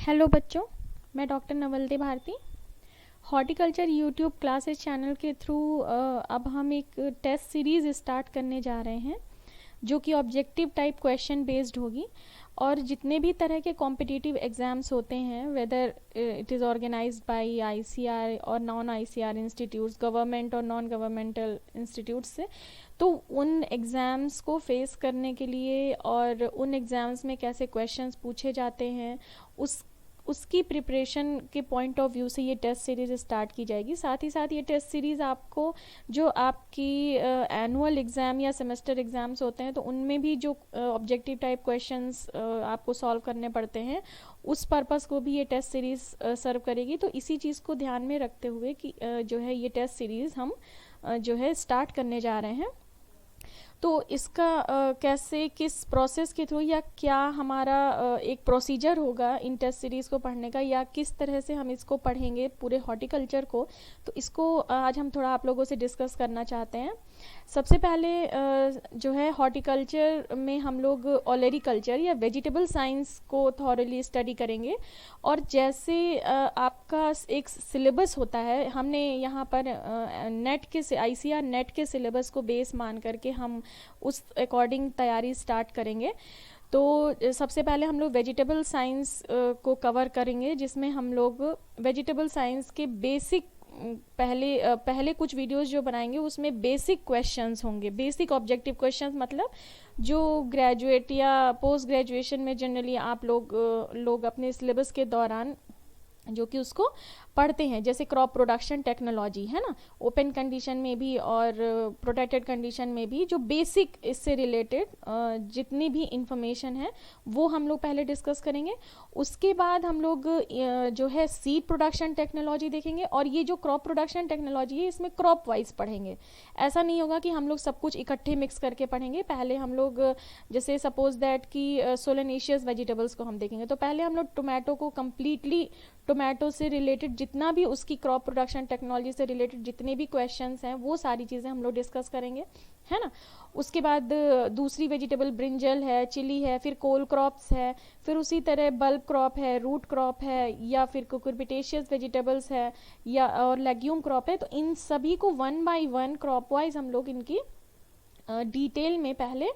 Hello बच्चों, मैं doctor Navalte Bharti horticulture YouTube classes channel के थ्रू अब हम एक टेस्ट सीरीज़ स्टार्ट करने जा रहे हैं जो कि ऑब्जेक्टिव टाइप क्वेश्चन बेस्ड होगी। और जितने भी तरह के कॉम्पिटिटिव एग्ज़ाम्स होते हैं, whether it is organised by ICR और नॉन आईसीआर इंस्टीट्यूट्स, गवर्नमेंट और नॉन गवर्नमेंटल इंस्टीट्यूट्स से, तो उन एग्ज़ाम्स को फेस करने के लिए और उन एग्ज़ाम्स में कैसे क्वेश्चंस पूछे जाते हैं उसकी प्रिपरेशन के पॉइंट ऑफ व्यू से ये टेस्ट सीरीज़ स्टार्ट की जाएगी। साथ ही साथ ये टेस्ट सीरीज़ आपको जो आपकी एनुअल एग्ज़ाम या सेमेस्टर एग्ज़ाम्स होते हैं तो उनमें भी जो ऑब्जेक्टिव टाइप क्वेश्चंस आपको सॉल्व करने पड़ते हैं, उस पर्पस को भी ये टेस्ट सीरीज़ सर्व करेगी। तो इसी चीज़ को ध्यान में रखते हुए कि जो है ये टेस्ट सीरीज़ हम जो है स्टार्ट करने जा रहे हैं। तो इसका कैसे, किस प्रोसेस के थ्रू या क्या हमारा एक प्रोसीजर होगा इन टेस्ट सीरीज़ को पढ़ने का, या किस तरह से हम इसको पढ़ेंगे पूरे हॉर्टिकल्चर को, तो इसको आज हम थोड़ा आप लोगों से डिस्कस करना चाहते हैं। सबसे पहले जो है हॉर्टिकल्चर में हम लोग ओलेरीकल्चर या वेजिटेबल साइंस को थॉरली स्टडी करेंगे। और जैसे आपका एक सिलेबस होता है, हमने यहाँ पर नेट के से आईसीआर नेट के सिलेबस को बेस मान करके हम उस अकॉर्डिंग तैयारी स्टार्ट करेंगे। तो सबसे पहले हम लोग वेजिटेबल साइंस को कवर करेंगे, जिसमें हम लोग वेजिटेबल साइंस के बेसिक पहले कुछ वीडियोस जो बनाएंगे उसमें बेसिक क्वेश्चंस होंगे। बेसिक ऑब्जेक्टिव क्वेश्चंस मतलब जो ग्रेजुएट या पोस्ट ग्रेजुएशन में जनरली आप लोग अपने सिलेबस के दौरान जो कि उसको पढ़ते हैं, जैसे क्रॉप प्रोडक्शन टेक्नोलॉजी है ना, ओपन कंडीशन में भी और प्रोटेक्टेड कंडीशन में भी जो बेसिक इससे रिलेटेड जितनी भी इंफॉर्मेशन है वो हम लोग पहले डिस्कस करेंगे। उसके बाद हम लोग जो है सीड प्रोडक्शन टेक्नोलॉजी देखेंगे। और ये जो क्रॉप प्रोडक्शन टेक्नोलॉजी है इसमें क्रॉप वाइज पढ़ेंगे। ऐसा नहीं होगा कि हम लोग सब कुछ इकट्ठे मिक्स करके पढ़ेंगे। पहले हम लोग जैसे सपोज दैट कि सोलेनेशियस वेजिटेबल्स को हम देखेंगे, तो पहले हम लोग टोमेटो को कम्प्लीटली, टोमेटो से रिलेटेड जितना भी उसकी क्रॉप प्रोडक्शन टेक्नोलॉजी से रिलेटेड जितने भी क्वेश्चंस हैं वो सारी चीज़ें हम लोग डिस्कस करेंगे, है ना। उसके बाद दूसरी वेजिटेबल ब्रिंजल है, चिली है, फिर कोल क्रॉप्स है, फिर उसी तरह बल्ब क्रॉप है, रूट क्रॉप है, या फिर कुकुरबिटेशियस वेजिटेबल्स है, या और लेग्यूम क्रॉप है। तो इन सभी को one by one crop wise हम लोग इनकी डिटेल में पहले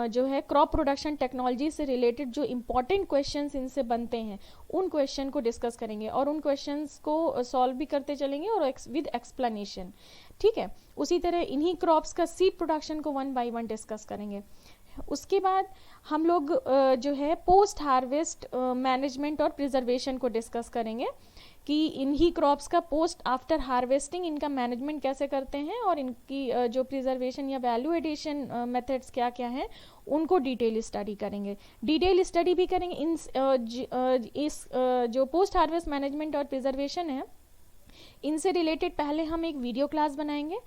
जो है क्रॉप प्रोडक्शन टेक्नोलॉजी से रिलेटेड जो इम्पॉर्टेंट क्वेश्चंस इनसे बनते हैं उन क्वेश्चन को डिस्कस करेंगे और उन क्वेश्चंस को सॉल्व भी करते चलेंगे और विद एक्सप्लेनेशन, ठीक है। उसी तरह इन्हीं क्रॉप्स का सीड प्रोडक्शन को वन बाय वन डिस्कस करेंगे। उसके बाद हम लोग जो है पोस्ट हार्वेस्ट मैनेजमेंट और प्रिजर्वेशन को डिस्कस करेंगे कि इन्हीं क्रॉप्स का पोस्ट आफ्टर हार्वेस्टिंग इनका मैनेजमेंट कैसे करते हैं और इनकी जो प्रिजर्वेशन या वैल्यू एडिशन मेथड्स क्या क्या हैं उनको डिटेल स्टडी करेंगे। डिटेल स्टडी भी करेंगे इस जो पोस्ट हार्वेस्ट मैनेजमेंट और प्रिजर्वेशन है इनसे रिलेटेड पहले हम एक वीडियो क्लास बनाएंगे,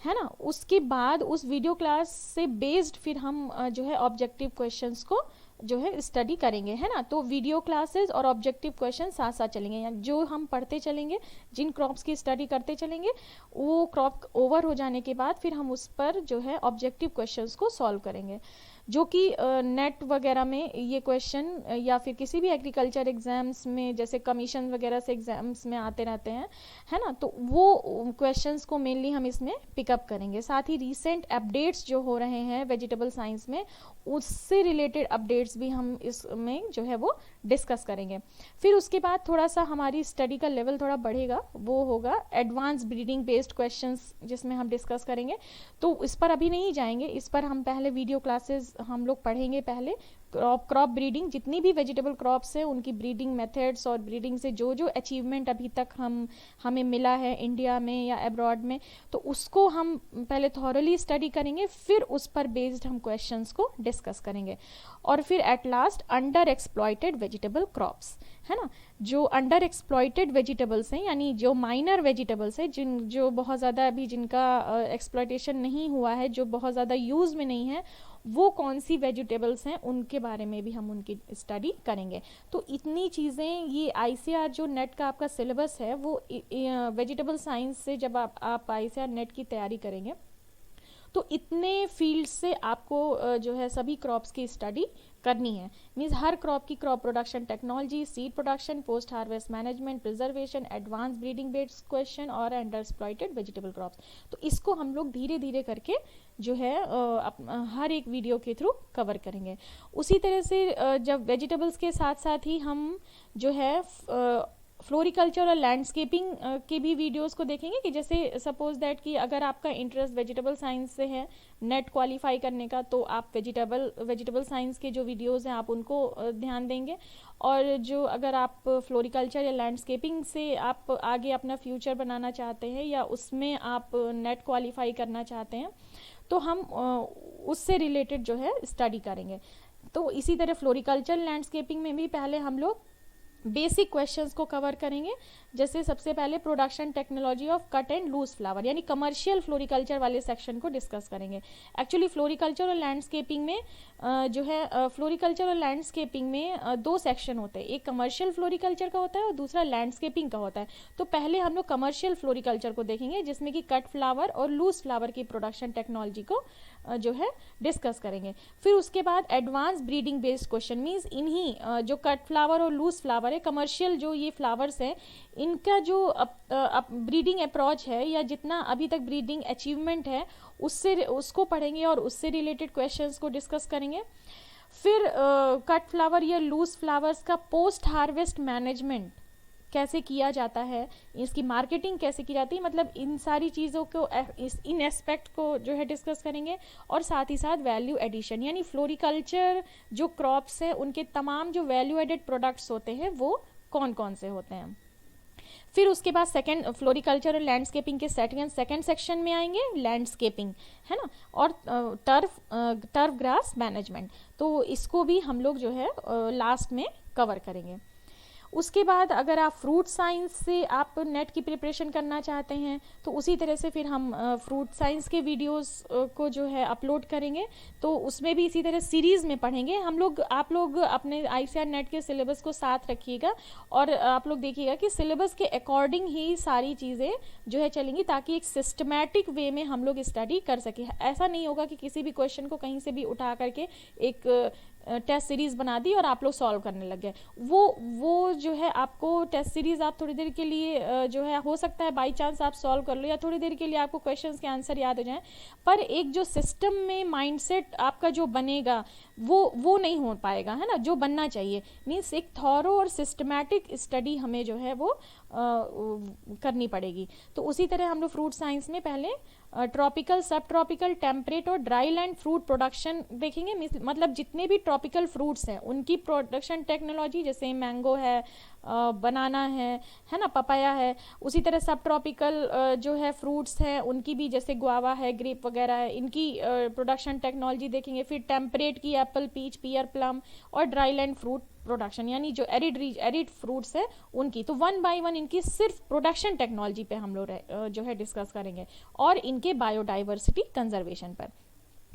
है ना। उसके बाद उस वीडियो क्लास से बेस्ड फिर हम जो है ऑब्जेक्टिव क्वेश्चंस को जो है स्टडी करेंगे, है ना। तो वीडियो क्लासेस और ऑब्जेक्टिव क्वेश्चन साथ साथ चलेंगे, यानी जो हम पढ़ते चलेंगे, जिन क्रॉप्स की स्टडी करते चलेंगे, वो क्रॉप ओवर हो जाने के बाद फिर हम उस पर जो है ऑब्जेक्टिव क्वेश्चंस को सॉल्व करेंगे, जो कि नेट वगैरह में ये क्वेश्चन या फिर किसी भी एग्रीकल्चर एग्जाम्स में जैसे कमीशन वगैरह से एग्जाम्स में आते रहते हैं, है ना। तो वो क्वेश्चंस को मेनली हम इसमें पिकअप करेंगे। साथ ही रीसेंट अपडेट्स जो हो रहे हैं वेजिटेबल साइंस में उससे रिलेटेड अपडेट्स भी हम इसमें जो है वो डिस्कस करेंगे। फिर उसके बाद थोड़ा सा हमारी स्टडी का लेवल थोड़ा बढ़ेगा, वो होगा एडवांस ब्रीडिंग बेस्ड क्वेश्चंस, जिसमें हम डिस्कस करेंगे। तो इस पर अभी नहीं जाएंगे, इस पर हम पहले वीडियो क्लासेस हम लोग पढ़ेंगे। पहले क्रॉप ब्रीडिंग, जितनी भी वेजिटेबल क्रॉप्स हैं उनकी ब्रीडिंग मेथड्स और ब्रीडिंग से जो जो अचीवमेंट अभी तक हमें मिला है इंडिया में या अब्रॉड में, तो उसको हम पहले थॉरली स्टडी करेंगे। फिर उस पर बेस्ड हम क्वेश्चंस को डिस्कस करेंगे। और फिर at last under exploited vegetable crops, है ना। जो अंडर एक्सप्लॉइटेड वेजिटेबल्स हैं, यानी जो माइनर वेजिटेबल्स हैं, जो बहुत ज़्यादा अभी जिनका एक्सप्लॉइटेशन नहीं हुआ है, जो बहुत ज़्यादा यूज़ में नहीं है, वो कौन सी वेजिटेबल्स हैं उनके बारे में भी हम उनकी स्टडी करेंगे। तो इतनी चीज़ें, ये आईसीआर जो नेट का आपका सिलेबस है वो वेजिटेबल साइंस से जब आप आईसीआर नेट की तैयारी करेंगे तो इतने फील्ड से आपको जो है सभी क्रॉप्स की स्टडी करनी है। मीन्स हर क्रॉप की crop production technology, seed production, post harvest management, preservation, advance breeding based question और अंडर एक्सप्लॉइटेड वेजिटेबल क्रॉप्स। तो इसको हम लोग धीरे धीरे करके जो है हर एक वीडियो के थ्रू कवर करेंगे। उसी तरह से जब वेजिटेबल्स के साथ साथ ही हम जो है फ्लोरिकल्चर और लैंडस्केपिंग के भी वीडियोस को देखेंगे कि जैसे सपोज दैट कि अगर आपका इंटरेस्ट वेजिटेबल साइंस से है नेट क्वालिफाई करने का, तो आप वेजिटेबल साइंस के जो वीडियोस हैं आप उनको ध्यान देंगे। और जो अगर आप फ्लोरिकल्चर या लैंडस्केपिंग से आप आगे अपना फ्यूचर बनाना चाहते हैं या उसमें आप नेट क्वालिफाई करना चाहते हैं तो हम उससे रिलेटेड जो है स्टडी करेंगे। तो इसी तरह फ्लोरिकल्चर लैंडस्केपिंग में भी पहले हम लोग बेसिक क्वेश्चंस को कवर करेंगे। जैसे सबसे पहले production technology of cut and loose flower यानी कमर्शियल फ्लोरिकल्चर वाले सेक्शन को डिस्कस करेंगे। एक्चुअली फ्लोरिकल्चर और लैंडस्केपिंग में जो है फ्लोरिकल्चर और लैंडस्केपिंग में दो सेक्शन होते हैं, एक कमर्शियल फ्लोरिकल्चर का होता है और दूसरा लैंडस्केपिंग का होता है। तो पहले हम लोग कमर्शियल फ्लोरिकल्चर को देखेंगे जिसमें कि कट फ्लावर और लूज फ्लावर की प्रोडक्शन टेक्नोलॉजी को जो है डिस्कस करेंगे। फिर उसके बाद advance breeding based question means इन्हीं जो कट फ्लावर और लूज फ्लावर है, कमर्शियल जो ये फ्लावर्स हैं, इनका जो ब्रीडिंग अप्रोच है या जितना अभी तक ब्रीडिंग अचीवमेंट है उसको पढ़ेंगे और उससे रिलेटेड क्वेश्चंस को डिस्कस करेंगे। फिर कट फ्लावर या लूज फ्लावर्स का पोस्ट हार्वेस्ट मैनेजमेंट कैसे किया जाता है, इसकी मार्केटिंग कैसे की जाती है, मतलब इन सारी चीज़ों को इन एस्पेक्ट को जो है डिस्कस करेंगे। और साथ ही साथ वैल्यू एडिशन यानी फ्लोरिकल्चर जो क्रॉप्स हैं उनके तमाम जो वैल्यू एडेड प्रोडक्ट्स होते हैं वो कौन कौन से होते हैं। फिर उसके बाद सेकंड फ्लोरिकल्चर और लैंडस्केपिंग के सेकंड सेक्शन में आएंगे लैंडस्केपिंग, है ना, और टर्फ ग्रास मैनेजमेंट। तो इसको भी हम लोग जो है लास्ट में कवर करेंगे। उसके बाद अगर आप फ्रूट साइंस से आप नेट की प्रिपरेशन करना चाहते हैं तो उसी तरह से फिर हम फ्रूट साइंस के वीडियोस को जो है अपलोड करेंगे। तो उसमें भी इसी तरह सीरीज़ में पढ़ेंगे हम लोग। आप लोग अपने ICAR नेट के सिलेबस को साथ रखिएगा और आप लोग देखिएगा कि सिलेबस के अकॉर्डिंग ही सारी चीज़ें जो है चलेंगी ताकि एक सिस्टमैटिक वे में हम लोग स्टडी कर सकें। ऐसा नहीं होगा कि किसी भी क्वेश्चन को कहीं से भी उठा करके एक टेस्ट सीरीज़ बना दी और आप लोग सॉल्व करने लग गए। वो जो है आपको टेस्ट सीरीज़ आप थोड़ी देर के लिए जो है हो सकता है बाई चांस आप सॉल्व कर लो या थोड़ी देर के लिए आपको क्वेश्चंस के आंसर याद हो जाएं, पर एक जो सिस्टम में माइंडसेट आपका जो बनेगा वो नहीं हो पाएगा, है ना, जो बनना चाहिए। मीन्स एक थॉरो और सिस्टमैटिक स्टडी हमें जो है वो करनी पड़ेगी। तो उसी तरह हम लोग फ्रूट साइंस में पहले ट्रॉपिकल, सब ट्रॉपिकल, टेम्परेट और ड्राई लैंड फ्रूट प्रोडक्शन देखेंगे। मतलब जितने भी ट्रॉपिकल फ्रूट्स हैं उनकी प्रोडक्शन टेक्नोलॉजी, जैसे मैंगो है, बनाना है ना, पपाया है। उसी तरह सब ट्रॉपिकल जो है फ्रूट्स हैं उनकी भी, जैसे गुआवा है, ग्रेप वगैरह है, इनकी प्रोडक्शन टेक्नोलॉजी देखेंगे। फिर टेम्परेट की एप्पल, पीच, पियर, प्लम और ड्राई लैंड फ्रूट प्रोडक्शन यानी जो एरिड फ्रूट्स है उनकी। तो 1 बाय 1 इनकी सिर्फ प्रोडक्शन टेक्नोलॉजी पे हम लोग जो है डिस्कस करेंगे और इनके बायोडाइवर्सिटी कंजर्वेशन पर।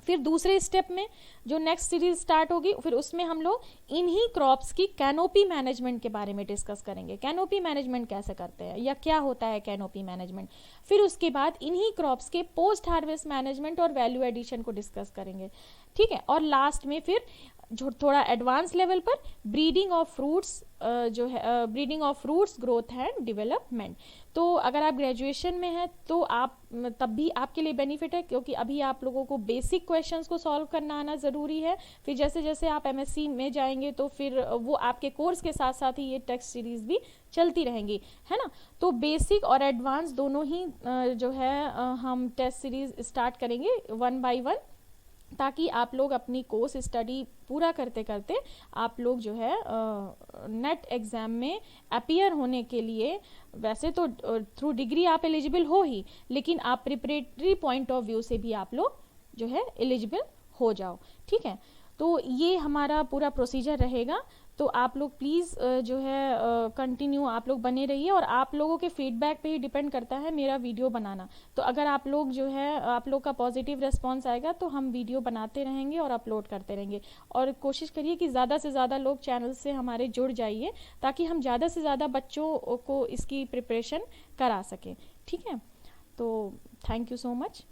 फिर दूसरे स्टेप में जो नेक्स्ट सीरीज स्टार्ट होगी फिर उसमें हम लोग इन्हीं क्रॉप्स की कैनोपी मैनेजमेंट के बारे में डिस्कस करेंगे। कैनोपी मैनेजमेंट कैसे करते हैं या क्या होता है कैनोपी मैनेजमेंट। फिर उसके बाद इन्हीं क्रॉप्स के पोस्ट हार्वेस्ट मैनेजमेंट और वैल्यू एडिशन को डिस्कस करेंगे, ठीक है। और लास्ट में फिर जो थोड़ा एडवांस लेवल पर ब्रीडिंग ऑफ फ्रूट्स जो है breeding of fruits, growth and development. तो अगर आप ग्रेजुएशन में हैं तो आप तब भी आपके लिए बेनिफिट है क्योंकि अभी आप लोगों को बेसिक क्वेश्चंस को सॉल्व करना आना ज़रूरी है। फिर जैसे जैसे आप MSc में जाएंगे तो फिर वो आपके कोर्स के साथ साथ ही ये टेस्ट सीरीज भी चलती रहेंगी, है ना। तो बेसिक और एडवांस दोनों ही जो है हम टेस्ट सीरीज स्टार्ट करेंगे 1 बाय 1 ताकि आप लोग अपनी कोर्स स्टडी पूरा करते करते आप लोग जो है नेट एग्ज़ाम में अपीयर होने के लिए, वैसे तो थ्रू डिग्री आप एलिजिबल हो ही, लेकिन आप प्रिपरेटरी पॉइंट ऑफ व्यू से भी आप लोग जो है एलिजिबल हो जाओ, ठीक है। तो ये हमारा पूरा प्रोसीजर रहेगा। तो आप लोग प्लीज़ जो है कंटिन्यू आप लोग बने रहिए और आप लोगों के फीडबैक पे ही डिपेंड करता है मेरा वीडियो बनाना। तो अगर आप लोग जो है आप लोग का पॉजिटिव रिस्पांस आएगा तो हम वीडियो बनाते रहेंगे और अपलोड करते रहेंगे। और कोशिश करिए कि ज़्यादा से ज़्यादा लोग चैनल से हमारे जुड़ जाइए ताकि हम ज़्यादा से ज़्यादा बच्चों को इसकी प्रिपरेशन करा सकें, ठीक है। तो थैंक यू सो मच।